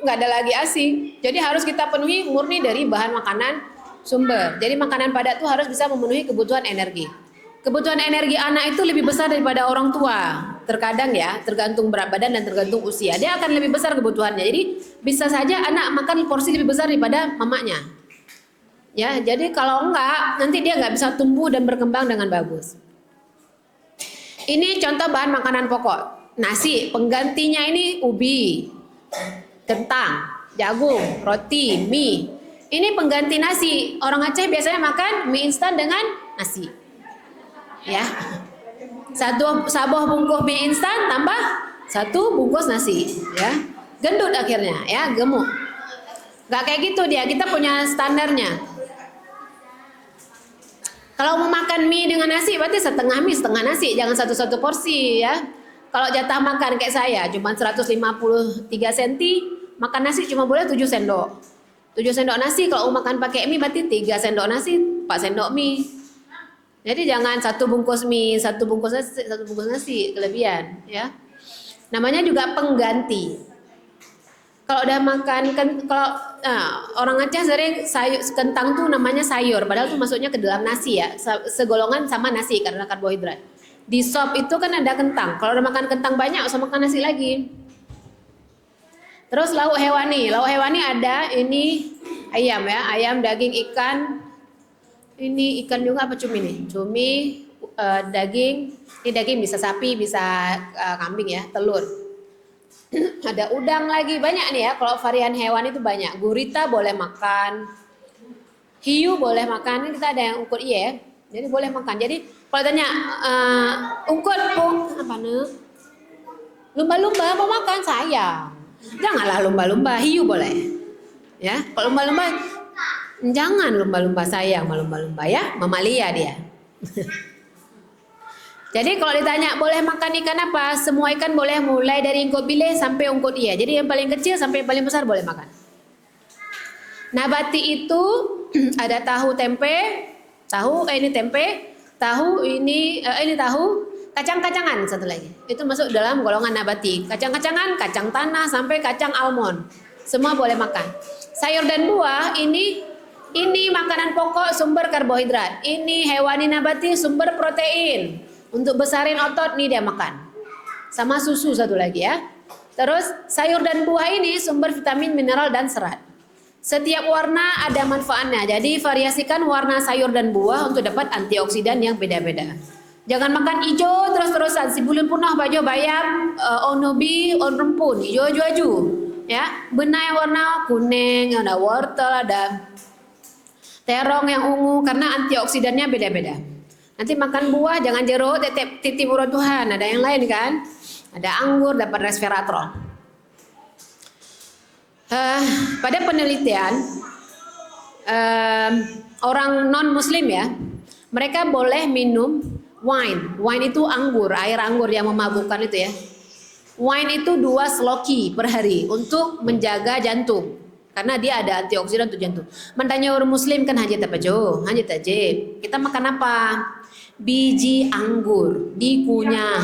nggak ada lagi ASI. Jadi harus kita penuhi murni dari bahan makanan sumber. Jadi makanan padat itu harus bisa memenuhi kebutuhan energi. Kebutuhan energi anak itu lebih besar daripada orang tua. Terkadang ya, tergantung berat badan dan tergantung usia. Dia akan lebih besar kebutuhannya. Jadi bisa saja anak makan porsi lebih besar daripada mamanya. Ya, jadi kalau enggak, nanti dia nggak bisa tumbuh dan berkembang dengan bagus. Ini contoh bahan makanan pokok. Nasi, penggantinya ini ubi, kentang, jagung, roti, mie. Ini pengganti nasi. Orang Aceh biasanya makan mie instan dengan nasi. Ya. 1 saboh bungkus mie instan tambah 1 bungkus nasi, ya. Gendut akhirnya, ya, gemuk. Gak kayak gitu dia, kita punya standarnya. Kalau mau makan mie dengan nasi berarti setengah mie, setengah nasi, jangan satu-satu porsi ya. Kalau jatah makan kayak saya cuma 153 cm, makan nasi cuma boleh 7 sendok. 7 sendok nasi, kalau mau makan pakai mie berarti 3 sendok nasi, 4 sendok mie. Jadi jangan 1 bungkus mie, 1 bungkus nasi, kelebihan ya. Namanya juga pengganti. Kalau udah makan orang Aceh sering kentang tuh namanya sayur, padahal tuh masuknya ke dalam nasi ya, segolongan sama nasi karena karbohidrat. Di sop itu kan ada kentang. Kalau udah makan kentang banyak, usah makan nasi lagi. Terus lauk hewani. Lauk hewani ada ini ayam ya, ayam, daging, ikan. Ini ikan juga apa cumi nih? Cumi, daging. Ini daging bisa sapi, bisa kambing ya, telur. Ada udang lagi, banyak nih ya. Kalau varian hewan itu banyak. Gurita boleh makan. Hiu boleh makan. Ini kita ada yang ukur iya ya. Jadi boleh makan. Jadi kalau tanya ungkut apa nih? Lumba-lumba mau makan sayang. Janganlah lumba-lumba, hiu boleh. Ya, kalau lumba-lumba jangan lumba-lumba sayang sama lumba-lumba ya, mamalia dia. Jadi kalau ditanya boleh makan ikan apa? Semua ikan boleh, mulai dari ungkut bile sampai ungkut iya. Jadi yang paling kecil sampai yang paling besar boleh makan. Nabati itu ada tahu tempe, ini tempe, tahu ini tahu, kacang-kacangan satu lagi. Itu masuk dalam golongan nabati. Kacang-kacangan, kacang tanah sampai kacang almond. Semua boleh makan. Sayur dan buah ini makanan pokok sumber karbohidrat. Ini hewani nabati sumber protein. Untuk besarin otot nih dia makan. Sama susu satu lagi ya. Terus sayur dan buah ini sumber vitamin, mineral dan serat. Setiap warna ada manfaatnya. Jadi variasikan warna sayur dan buah untuk dapat antioksidan yang beda-beda. Jangan makan hijau terus-terusan. Sibulin punah, bajo, bayam, onubi, onrumpun, hijau-hijau. Ya, benai warna kuning, ada wortel, ada terong yang ungu karena antioksidannya beda-beda. Nanti makan buah jangan jeruk, titip urut Tuhan. Ada yang lain kan? Ada anggur dapat resveratrol. Pada penelitian orang non Muslim ya, mereka boleh minum wine. Wine itu anggur, air anggur yang memabukkan itu ya. Wine itu 2 sloki per hari untuk menjaga jantung. Karena dia ada antioksidan untuk jantung. Mentanya orang Muslim kan hajat apa jo? Hajat tajib. Kita makan apa? Biji anggur dikunyah.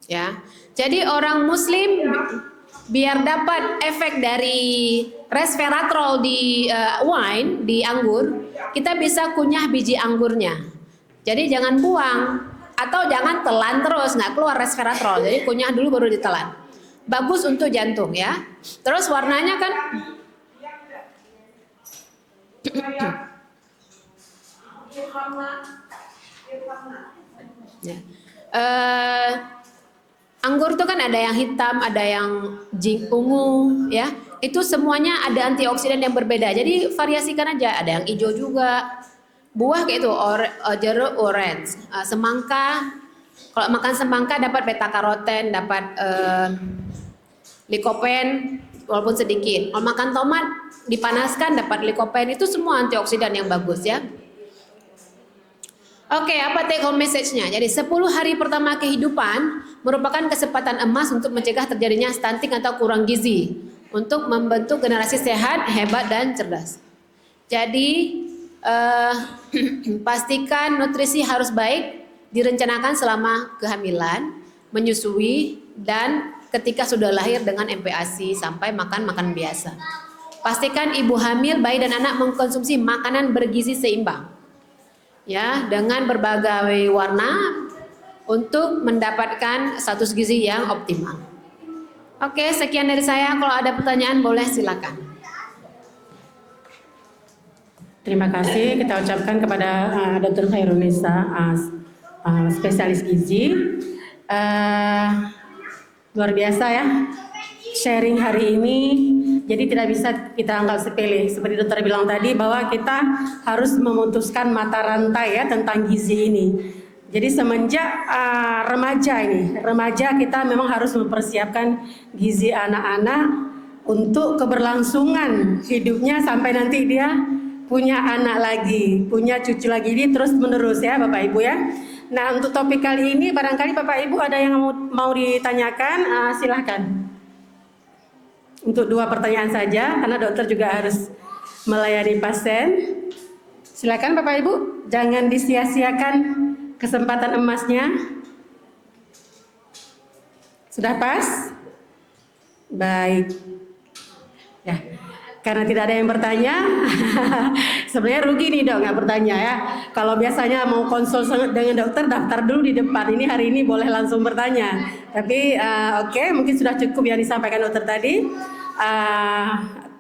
Ya. Jadi orang Muslim biar dapat efek dari resveratrol di wine, di anggur, kita bisa kunyah biji anggurnya. Jadi jangan buang atau jangan telan terus, nggak keluar resveratrol. Jadi kunyah dulu baru ditelan. Bagus untuk jantung ya. Terus warnanya kan ya. Anggur itu kan ada yang hitam, ada yang ungu ya. Itu semuanya ada antioksidan yang berbeda. Jadi variasikan aja. Ada yang hijau juga. Buah kayak itu jeruk orange, semangka. Kalau makan semangka dapat beta karoten, dapat likopen walaupun sedikit. Kalau makan tomat dipanaskan dapat likopen. Itu semua antioksidan yang bagus ya. Oke, apa take home message-nya? Jadi 10 hari pertama kehidupan merupakan kesempatan emas untuk mencegah terjadinya stunting atau kurang gizi, untuk membentuk generasi sehat, hebat dan cerdas. Jadi pastikan nutrisi harus baik, direncanakan selama kehamilan, menyusui, dan ketika sudah lahir dengan MPASI sampai makan biasa. Pastikan ibu hamil, bayi dan anak mengkonsumsi makanan bergizi seimbang. Ya, dengan berbagai warna untuk mendapatkan status gizi yang optimal. Oke, sekian dari saya. Kalau ada pertanyaan boleh silakan. Terima kasih kita ucapkan kepada Dr. Khairunisa, spesialis gizi. Luar biasa ya sharing hari ini. Jadi tidak bisa kita anggap sepele. Seperti dokter bilang tadi bahwa kita harus memutuskan mata rantai ya tentang gizi ini. Jadi semenjak remaja kita memang harus mempersiapkan gizi anak-anak untuk keberlangsungan hidupnya sampai nanti dia punya anak lagi, punya cucu lagi, ini terus menerus ya Bapak Ibu ya. Nah, untuk topik kali ini barangkali Bapak Ibu ada yang mau ditanyakan, silahkan. Untuk 2 pertanyaan saja, karena dokter juga harus melayani pasien. Silakan Bapak Ibu, jangan disia-siakan kesempatan emasnya. Sudah pas? Baik. Ya, karena tidak ada yang bertanya, sebenarnya rugi nih dok nggak bertanya ya. Kalau biasanya mau konsul dengan dokter, daftar dulu di depan. Ini hari ini boleh langsung bertanya. Tapi oke, mungkin sudah cukup yang disampaikan dokter tadi.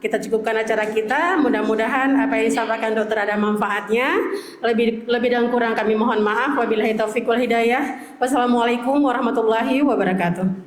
Kita cukupkan acara kita. Mudah-mudahan apa yang disampaikan dokter ada manfaatnya. Lebih dan kurang kami mohon maaf. Wabillahi taufiq wal hidayah. Wassalamualaikum warahmatullahi wabarakatuh.